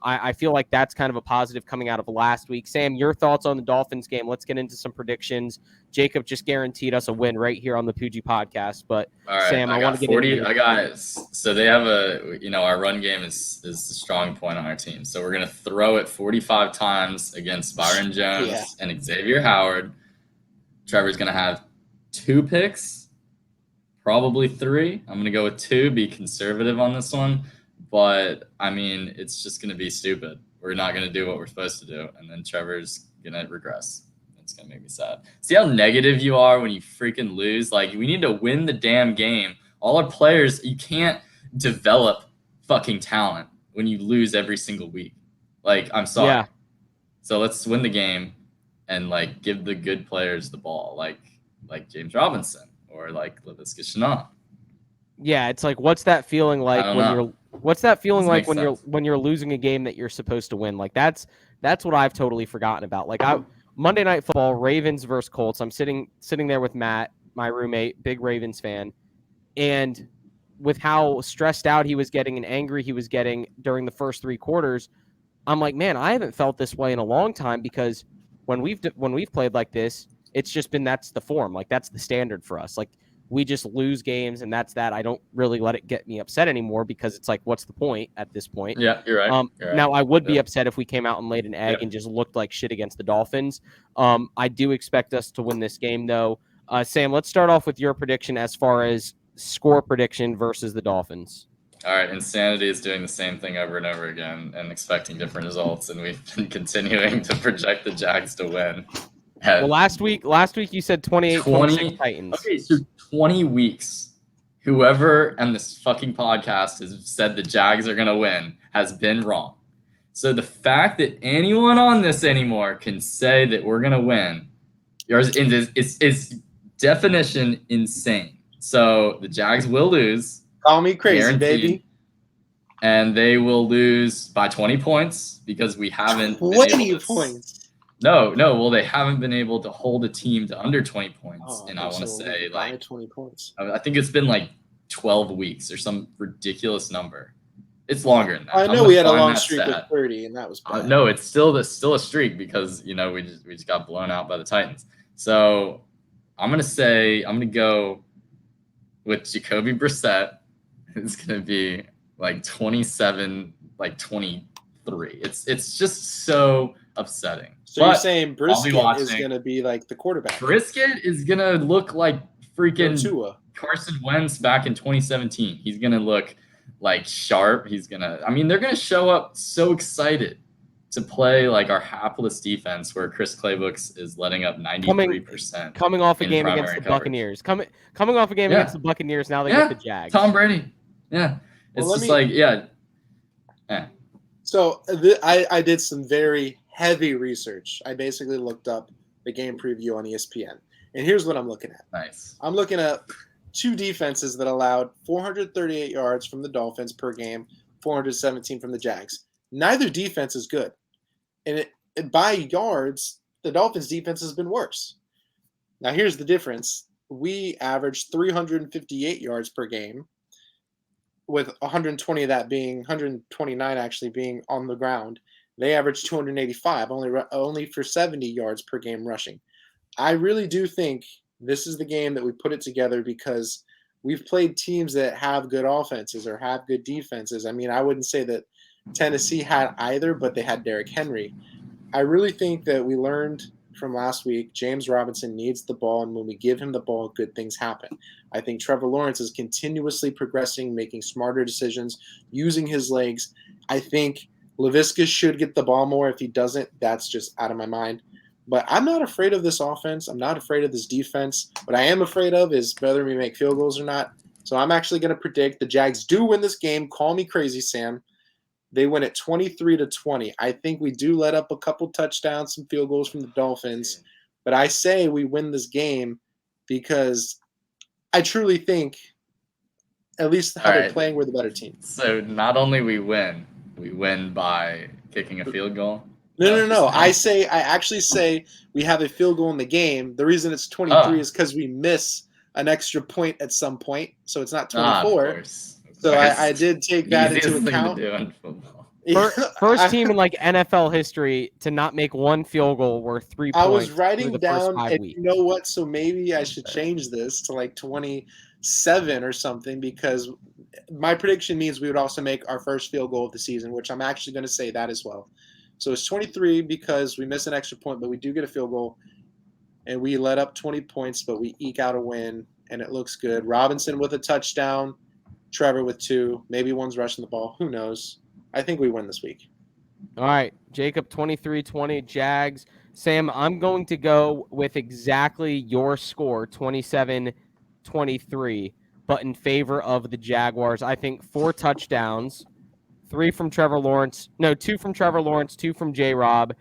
I feel like that's kind of a positive coming out of last week. Sam, your thoughts on the Dolphins game? Let's get into some predictions. Jacob just guaranteed us a win right here on the Poojie podcast. But all right, Sam, I want to get 40. into I got it. So they have our run game is the strong point on our team. So we're gonna throw it 45 times against Byron Jones and Xavier Howard. Trevor's gonna have 2 picks. Probably 3. I'm going to go with 2, be conservative on this one. But, I mean, it's just going to be stupid. We're not going to do what we're supposed to do. And then Trevor's going to regress. It's going to make me sad. See how negative you are when you freaking lose? Like, we need to win the damn game. All our players, you can't develop fucking talent when you lose every single week. Like, I'm sorry. Yeah. So let's win the game and, like, give the good players the ball. Like James Robinson. Or like Laviska Shenault. Yeah, it's like, what's that feeling like when you're losing a game that you're supposed to win? Like that's what I've totally forgotten about. Like Monday Night Football, Ravens versus Colts. I'm sitting there with Matt, my roommate, big Ravens fan, and with how stressed out he was getting and angry he was getting during the first 3 quarters, I'm like, man, I haven't felt this way in a long time, because when we've played like this, it's just been, that's the form. Like that's the standard for us. Like we just lose games and that's that. I don't really let it get me upset anymore, because it's like, what's the point at this point? Yeah, you're right. Now I would be upset if we came out and laid an egg and just looked like shit against the Dolphins. I do expect us to win this game though. Sam, let's start off with your prediction as far as score prediction versus the Dolphins. All right, insanity is doing the same thing over and over again and expecting different results, and we've been continuing to project the Jags to win. Well, last week you said 28-26 Titans. Okay, so 20 weeks. Whoever on this fucking podcast has said the Jags are going to win has been wrong. So the fact that anyone on this anymore can say that we're going to win is definition insane. So the Jags will lose. Call me crazy, guaranteed, baby. And they will lose by 20 points because we haven't 20 points. No. Well, they haven't been able to hold a team to under 20 points. And I want to say, like, 20 points. I think it's been like 12 weeks or some ridiculous number. It's longer than that. I know we had a long streak of 30, and that was bad. No, it's still a streak because, we just got blown out by the Titans. So I'm going to go with Jacoby Brissett. It's going to be like 27, like 23. It's just so upsetting. So you're saying Brisket is going to be like the quarterback? Brisket is going to look like freaking Tua. Carson Wentz back in 2017. He's going to look like sharp. They're going to show up so excited to play like our hapless defense where Chris Claybrooks is letting up 93%. Coming off a game against the Buccaneers. Coming off a game against the Buccaneers, now they get the Jags. Tom Brady. Yeah. So I did some very heavy research. I basically looked up the game preview on ESPN. And here's what I'm looking at. Nice. I'm looking at 2 defenses that allowed 438 yards from the Dolphins per game, 417 from the Jags. Neither defense is good. And by yards, the Dolphins' defense has been worse. Now, here's the difference. We averaged 358 yards per game, with 129 actually being on the ground. They averaged 285, only for 70 yards per game rushing. I really do think this is the game that we put it together because we've played teams that have good offenses or have good defenses. I mean, I wouldn't say that Tennessee had either, but they had Derrick Henry. I really think that we learned from last week, James Robinson needs the ball, and when we give him the ball, good things happen. I think Trevor Lawrence is continuously progressing, making smarter decisions, using his legs. I think Laviska should get the ball more. If he doesn't, that's just out of my mind. But I'm not afraid of this offense. I'm not afraid of this defense. What I am afraid of is whether we make field goals or not. So I'm actually going to predict the Jags do win this game. Call me crazy, Sam. They win at 23-20. I think we do let up a couple touchdowns, some field goals from the Dolphins. But I say we win this game because I truly think, at least how they're playing, we're the better team. So not only we win by kicking a field goal. No. I actually say we have a field goal in the game. The reason it's 23 is because we miss an extra point at some point. So it's not 24. So I did take that into account. First team in like NFL history to not make one field goal worth 3 points. I was writing down, and you know what? So maybe I should change this to like 27 or something, because my prediction means we would also make our first field goal of the season, which I'm actually going to say that as well. So it's 23 because we miss an extra point, but we do get a field goal, and we let up 20 points, but we eke out a win, and it looks good. Robinson with a touchdown, Trevor with 2, maybe one's rushing the ball. Who knows? I think we win this week. All right, Jacob, 23-20 Jags. Sam, I'm going to go with exactly your score, 27-23, but in favor of the Jaguars. I think 4 touchdowns, 2 from Trevor Lawrence, 2 from J-Rob,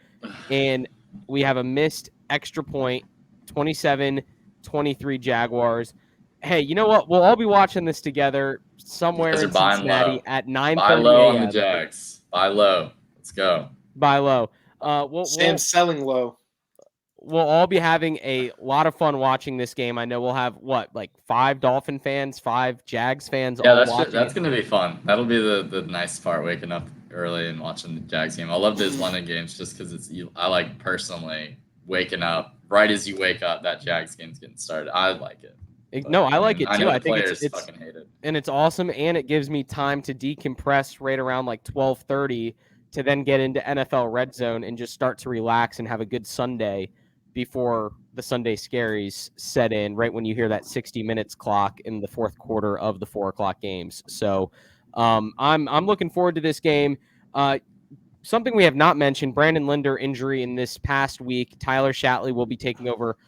and we have a missed extra point, 27-23 Jaguars. Hey, you know what? We'll all be watching this together somewhere in Cincinnati at 9:30 a.m. Buy low on the Jags. Buy low. Let's go. Buy low. Sam's selling low. We'll all be having a lot of fun watching this game. I know we'll have, 5 Dolphin fans, 5 Jags fans all watching. That's going to be fun. That'll be the nice part, waking up early and watching the Jags game. I love those London games just because I like personally waking up right as you wake up, that Jags game's getting started. I like it. No, I like it too. I think it's fucking hate it. And it's awesome, and it gives me time to decompress right around like 12:30 to then get into NFL Red Zone and just start to relax and have a good Sunday before the Sunday scaries set in, right when you hear that 60 minutes clock in the fourth quarter of the 4 o'clock games. So I'm looking forward to this game. Something we have not mentioned, Brandon Linder injury in this past week. Tyler Shatley will be taking over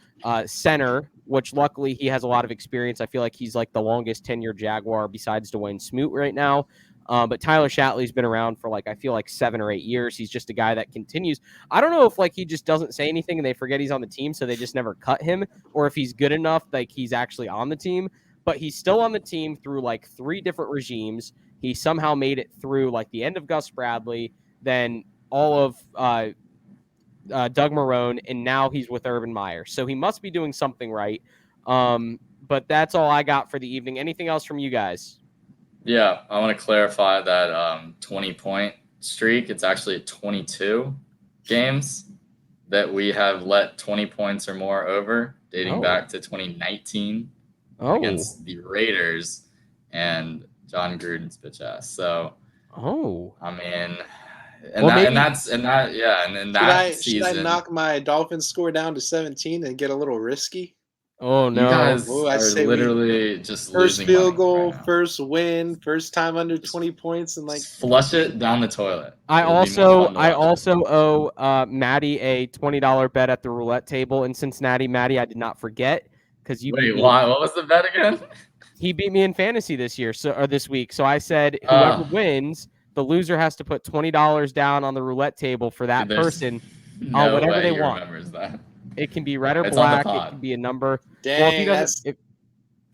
center, which luckily he has a lot of experience. I feel like he's like the longest tenured Jaguar besides Dwayne Smoot right now. But Tyler Shatley's been around for I feel like 7 or 8 years. He's just a guy that continues. I don't know if he just doesn't say anything and they forget he's on the team, so they just never cut him, or if he's good enough he's actually on the team. But he's still on the team through 3 different regimes. He somehow made it through the end of Gus Bradley, then all of Doug Marrone, and now he's with Urban Meyer. So he must be doing something right. But that's all I got for the evening. Anything else from you guys? Yeah, I want to clarify that 20-point streak. It's actually 22 games that we have let 20 points or more over, dating back to 2019 against the Raiders and John Gruden's bitch ass. So, I mean, should I knock my Dolphins score down to 17 and get a little risky? Oh no! You guys are literally just first losing field goal, right first win, first time under 20 points, and flush it down the toilet. I also owe Maddie a $20 bet at the roulette table in Cincinnati. Maddie, I did not forget because you. Wait, why? What was the bet again? He beat me in fantasy this week. So I said whoever wins, the loser has to put $20 down on the roulette table for that person. Whatever they want. Remembers that. It can be red or black. It can be a number. Dang, well,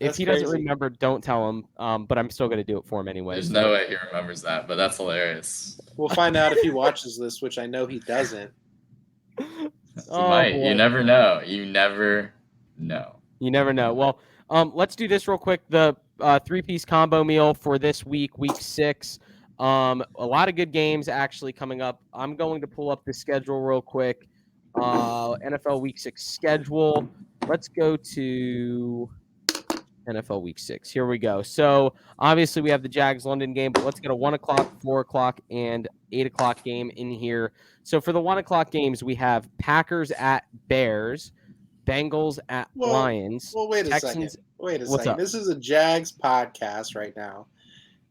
if he doesn't remember, don't tell him. But I'm still going to do it for him anyway. There's no way he remembers that, but that's hilarious. We'll find out if he watches this, which I know he doesn't. He might. Boy. You never know. You never know. Well, let's do this real quick. The 3-piece combo meal for this week 6. A lot of good games actually coming up. I'm going to pull up the schedule real quick. NFL Week 6 schedule. Let's go to NFL Week 6. Here we go. So obviously we have the Jags London game, but let's get a 1 o'clock, 4 o'clock, and 8 o'clock game in here. So for the 1 o'clock games, we have Packers at Bears, Bengals at Lions. Well, wait a Texans. second. Wait a What's second. up? This is a Jags podcast right now.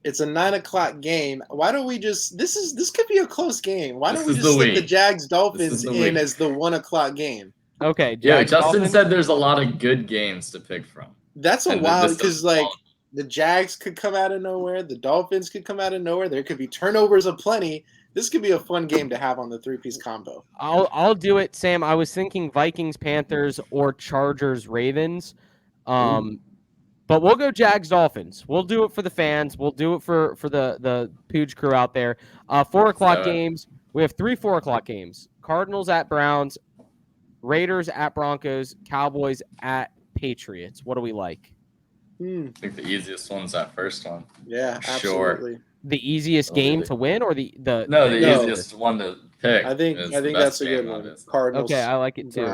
It's a 9 o'clock game. Why don't we just this could be a close game. Why don't we just stick the Jags Dolphins in as the 1 o'clock game? Okay. Yeah, Justin said there's a lot of good games to pick from. That's a wild because like the Jags could come out of nowhere, the Dolphins could come out of nowhere. There could be turnovers aplenty. This could be a fun game to have on the 3-piece combo. I'll do it, Sam. I was thinking Vikings, Panthers, or Chargers, Ravens. But we'll go Jags, Dolphins. We'll do it for the fans. We'll do it for the Pooj crew out there. 4 o'clock games. We have 3 4 o'clock games. Cardinals at Browns, Raiders at Broncos, Cowboys at Patriots. What do we like? I think the easiest one's that first one. Yeah, absolutely. Sure. The easiest game to win, or the easiest one to pick. I think that's a good one. Cardinals. Okay, I like it too.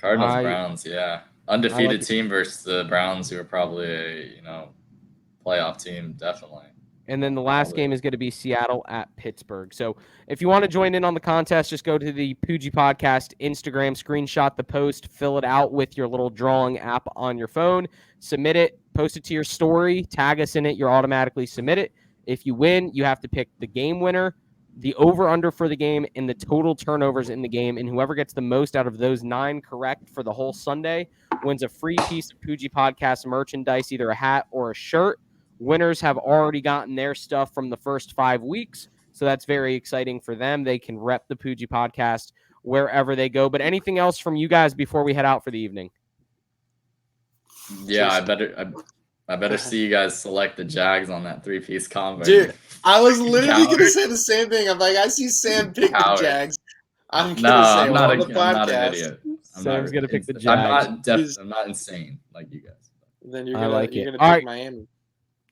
Browns, yeah. Undefeated team versus the Browns, who are probably a playoff team, definitely. And then the last game is going to be Seattle at Pittsburgh. So if you want to join in on the contest, just go to the Poojie Podcast Instagram, screenshot the post, fill it out with your little drawing app on your phone, submit it, post it to your story, tag us in it, you're automatically submitted. If you win, you have to pick the game winner, the over-under for the game, and the total turnovers in the game. And whoever gets the most out of those 9 correct for the whole Sunday wins a free piece of Poojie Podcast merchandise, either a hat or a shirt. Winners have already gotten their stuff from the first 5 weeks, so that's very exciting for them. They can rep the Poojie Podcast wherever they go. But anything else from you guys before we head out for the evening? Yeah, I better see you guys select the Jags on that 3-piece combo. Dude, I was literally going to say the same thing. I'm like, I see Sam pick the Jags. I'm going to say I'm not an idiot. Sam's going to pick the Jags. I'm not insane like you guys. Then you're going to pick Miami.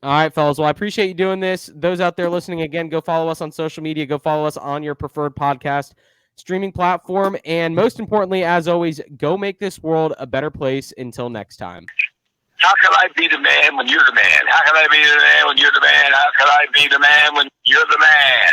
All right, fellas. Well, I appreciate you doing this. Those out there listening, again, go follow us on social media. Go follow us on your preferred podcast streaming platform. And most importantly, as always, go make this world a better place. Until next time. How can I be the man when you're the man? How can I be the man when you're the man? How can I be the man when you're the man?